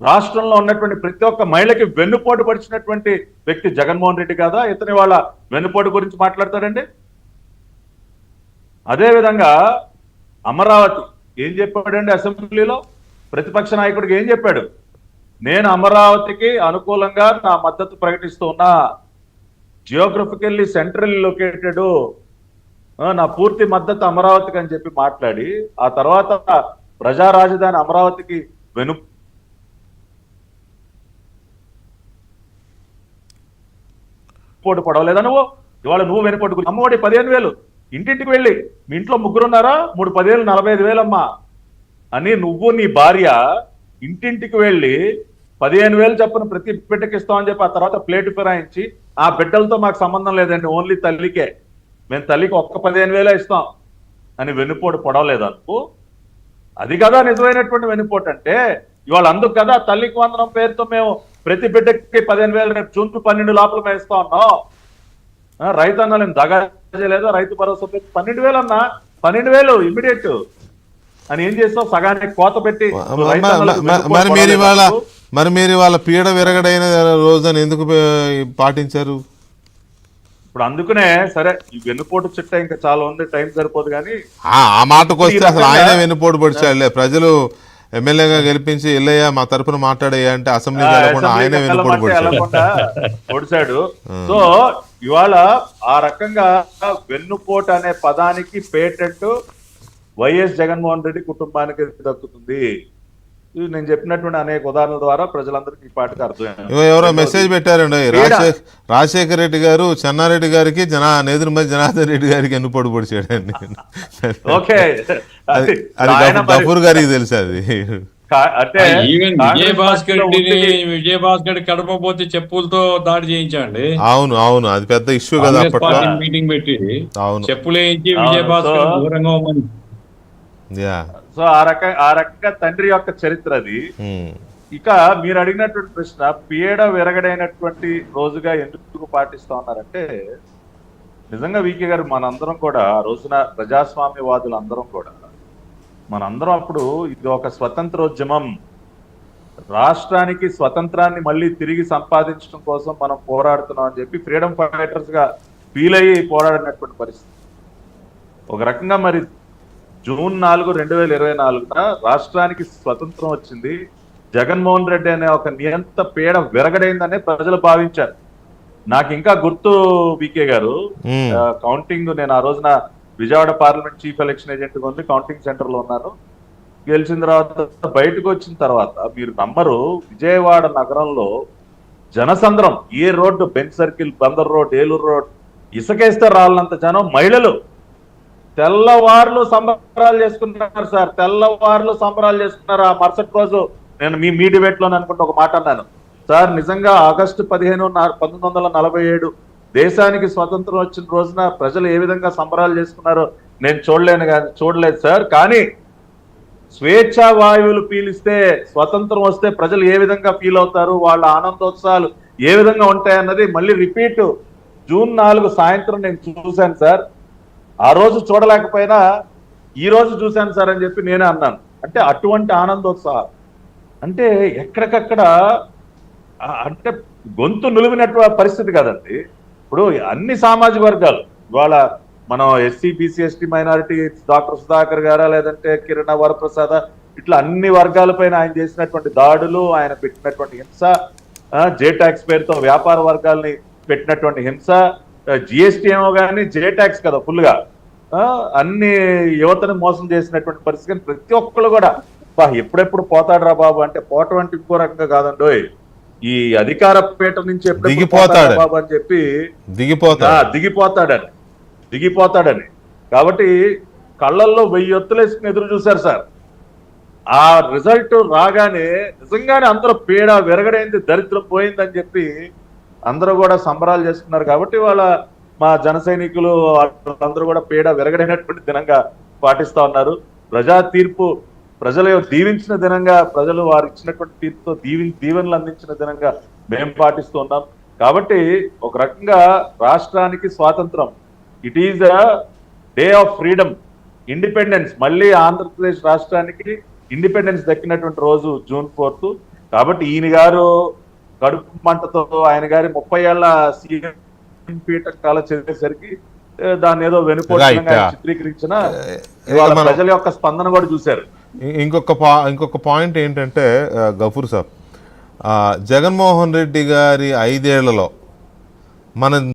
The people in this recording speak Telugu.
రాష్ట్రంలో ఉన్నటువంటి ప్రతి ఒక్క మహిళకి వెన్నుపోటు పడిచినటువంటి వ్యక్తి జగన్మోహన్ రెడ్డి కాదా? ఇతని వాళ్ళ వెన్నుపోటు గురించి మాట్లాడతాడండి. అదేవిధంగా అమరావతి ఏం చెప్పాడండి అసెంబ్లీలో? ప్రతిపక్ష నాయకుడికి ఏం చెప్పాడు? నేను అమరావతికి అనుకూలంగా నా మద్దతు ప్రకటిస్తూ ఉన్నా, జియోగ్రఫికల్లీ సెంట్రల్ లొకేటెడ్, నా పూర్తి మద్దతు అమరావతికి అని చెప్పి మాట్లాడి, ఆ తర్వాత ప్రజా రాజధాని అమరావతికి వెనుపోటు పడవలేదా నువ్వు? ఇవాళ నువ్వు వెనుపోటు. అమ్మఒడి 15,000 ఇంటింటికి వెళ్ళి, మీ ఇంట్లో ముగ్గురున్నారా, 3 10,000 45,000 అమ్మా అని నువ్వు నీ భార్య ఇంటింటికి వెళ్ళి 15,000 చొప్పున ప్రతి బిడ్డకి ఇస్తామని చెప్పి, ఆ తర్వాత ప్లేటు ఫిరాయించి, ఆ బిడ్డలతో మాకు సంబంధం లేదండి, ఓన్లీ తల్లికే, మేము తల్లికి ఒక్క 15,000 ఇస్తాం అని వెన్నుపోటు పొడవలేదు అనుకో. అది కదా నిజమైనటువంటి వెన్నుపోటు అంటే. ఇవాళ అందుకు కదా తల్లికి వందనం పేరుతో మేము ప్రతి బిడ్డకి 15,000 రేపు జూన్ 12 లోపల మేము ఇస్తా ఉన్నాం. రైతు అన్నా దగా చేయలేదా? రైతు భరోసా 12,000 అన్నా, 12,000 ఇమ్మీడియట్ అని ఏం చేస్తావు? సగానికి కోత పెట్టి. మరి మీరు వాళ్ళ పీడ విరగడైన రోజున ఎందుకు పాటించారు? ఇప్పుడు అందుకనే సరే, ఈ వెన్నుపోటు చిట్ట ఇంకా చాలా ఉంది, టైం సరిపోదు. కానీ ఆ మాటకు వస్తే అసలు ఆయనే వెన్నుపోటు పొడిచాడులే. ప్రజలు ఎమ్మెల్యేగా గెలిపించి ఎల్లయ్యా మా తరపున మాట్లాడయ్యా అంటే అసెంబ్లీ ఆయనే వెన్నుపోటు పొడిచాడు. సో ఇవాళ ఆ రకంగా వెన్నుపోటు అనే పదానికి పేటెంట్ వైఎస్ జగన్మోహన్ రెడ్డి కుటుంబానికి దక్కుతుంది. నేను చెప్పినటువంటి అనేక ఉదాహరణల ద్వారా ప్రజలందరికీ ఈ పాటకు అర్థమైంది. ఎవరో మెసేజ్ పెట్టారండి, రాజశేఖర రెడ్డి గారు చెన్నారెడ్డి గారికి నేదురుమతి జనార్దన్ రెడ్డి గారికి ఎన్నుపోటు పొడిచాడండి. ఓకే, అది గఫూర్ గారికి తెలుసు. అది విజయభాస్కర్ కడప పోతే చెప్పులతో దాడి చేయించండి. అవును అవును, అది పెద్ద ఇష్యూ కదా. మీటింగ్ పెట్టి చెప్పులు వేయించి విజయభాస్కర్ దూరంగా ఉమ్మని. సో ఆ రకంగా తండ్రి యొక్క చరిత్ర అది. ఇక మీరు అడిగినటువంటి ప్రశ్న, పీడ విరగడైనటువంటి రోజుగా ఎందుకు పాటిస్తా ఉన్నారంటే, నిజంగా వీకే గారు మనందరం కూడా ఆ రోజున ప్రజాస్వామ్యవాదులు అందరం కూడా మనందరం అప్పుడు ఇది ఒక స్వతంత్రోద్యమం, రాష్ట్రానికి స్వతంత్రాన్ని మళ్ళీ తిరిగి సంపాదించడం కోసం మనం పోరాడుతున్నాం అని చెప్పి ఫ్రీడమ్ ఫైటర్స్ గా ఫీల్ అయ్యి పోరాడినటువంటి పరిస్థితి. ఒక రకంగా మరి జూన్ 4, 2024 రాష్ట్రానికి స్వతంత్రం వచ్చింది. జగన్మోహన్ రెడ్డి అనే ఒక నియంత పీడ విరగడైందనే ప్రజలు భావించారు. నాకు ఇంకా గుర్తు వీకే గారు, కౌంటింగ్ నేను ఆ రోజున Vijayawada parliament chief election agent ఉంది, కౌంటింగ్ సెంటర్ లో ఉన్నాను. గెలిచిన తర్వాత బయటకు వచ్చిన తర్వాత మీరు నమ్మరు, విజయవాడ నగరంలో జనసంద్రం, ఏ road, bench circle, Bandar road, Eluru road, ఇసుకేస్తే రాళ్ళంత జనం, మహిళలు తెల్లవారులు సంబరాలు చేసుకున్నారు సార్, తెల్లవారులు సంబరాలు చేసుకున్నారు. ఆ మరుసటి రోజు నేను మీ డిబేట్ లో అనుకుంటే ఒక మాట అన్నాను సార్, నిజంగా ఆగస్టు 15, 1947 దేశానికి స్వతంత్రం వచ్చిన రోజున ప్రజలు ఏ విధంగా సంబరాలు చేసుకున్నారో నేను చూడలేదు సార్. కానీ స్వేచ్ఛా వాయువులు పీలిస్తే, స్వతంత్రం వస్తే ప్రజలు ఏ విధంగా ఫీల్ అవుతారు, వాళ్ళ ఆనందోత్సవాలు ఏ విధంగా ఉంటాయన్నది మళ్ళీ రిపీట్ జూన్ 4 సాయంత్రం నేను చూశాను సార్. ఆ రోజు చూడలేకపోయినా ఈ రోజు చూశాను సార్ అని చెప్పి నేనే అన్నాను. అంటే అటువంటి ఆనందోత్సవాలు అంటే ఎక్కడికక్కడ అంటే గొంతు నులివినట్టు పరిస్థితి కదండి. ఇప్పుడు అన్ని సామాజిక వర్గాలు, ఇవాళ మనం SC BC ST minority, doctor Sudhakar గారా, లేదంటే కిరణ వరప్రసాద, ఇట్లా అన్ని వర్గాలపైన ఆయన చేసినటువంటి దాడులు, ఆయన పెట్టినటువంటి హింస, జే ట్యాక్స్ పేరుతో వ్యాపార వర్గాల్ని పెట్టినటువంటి హింస, జిఎస్టీ ఏమో కానీ జే ట్యాక్స్ కదా ఫుల్ గా, అన్ని యువతను మోసం చేసినటువంటి పరిస్థితి. కానీ ప్రతి ఒక్కళ్ళు కూడా ఎప్పుడెప్పుడు పోతాడు రా బాబు అంటే, పోవటం అంటే ఇంకో రకంగా కాదండి, ఈ అధికార పీఠ నుంచి ఎప్పుడు బాబు అని చెప్పి దిగిపోతాడని. కాబట్టి కళ్ళల్లో 1000 ఒత్తులు వేసుకుని ఎదురు చూశారు సార్. ఆ రిజల్ట్ రాగానే నిజంగానే అందరూ పీడ విరగడైంది, దరిద్రం పోయిందని చెప్పి అందరూ కూడా సంబరాలు చేసుకున్నారు. కాబట్టి వాళ్ళ మా జన సైనికులు వాళ్ళందరూ కూడా పీడ విరగడైనటువంటి దినంగా పాటిస్తా ఉన్నారు. ప్రజా తీర్పు ప్రజలు దీవించిన దినంగా, ప్రజలు వారు ఇచ్చినటువంటి తీర్పుతో దీవెనలు అందించిన దినంగా మేము పాటిస్తూ ఉన్నాం. కాబట్టి ఒక రకంగా రాష్ట్రానికి స్వాతంత్రం, it is a day of freedom, independence. మళ్ళీ ఆంధ్రప్రదేశ్ రాష్ట్రానికి ఇండిపెండెన్స్ దక్కినటువంటి రోజు జూన్ 4. కాబట్టి ఈయన గారు కడుపు మంటతో ఆయన గారి 30 ఏళ్ల సీఎం పీఠ కాల చేసేసరికి దాన్ని ఏదో వెనుపోటుగా చిత్రీకరించిన ప్రజల యొక్క స్పందన కూడా చూశారు. ఇంకొక పాయింట్ ఏంటంటే గఫూర్ సాబ్, జగన్మోహన్ రెడ్డి గారి 5 ఏళ్లలో మన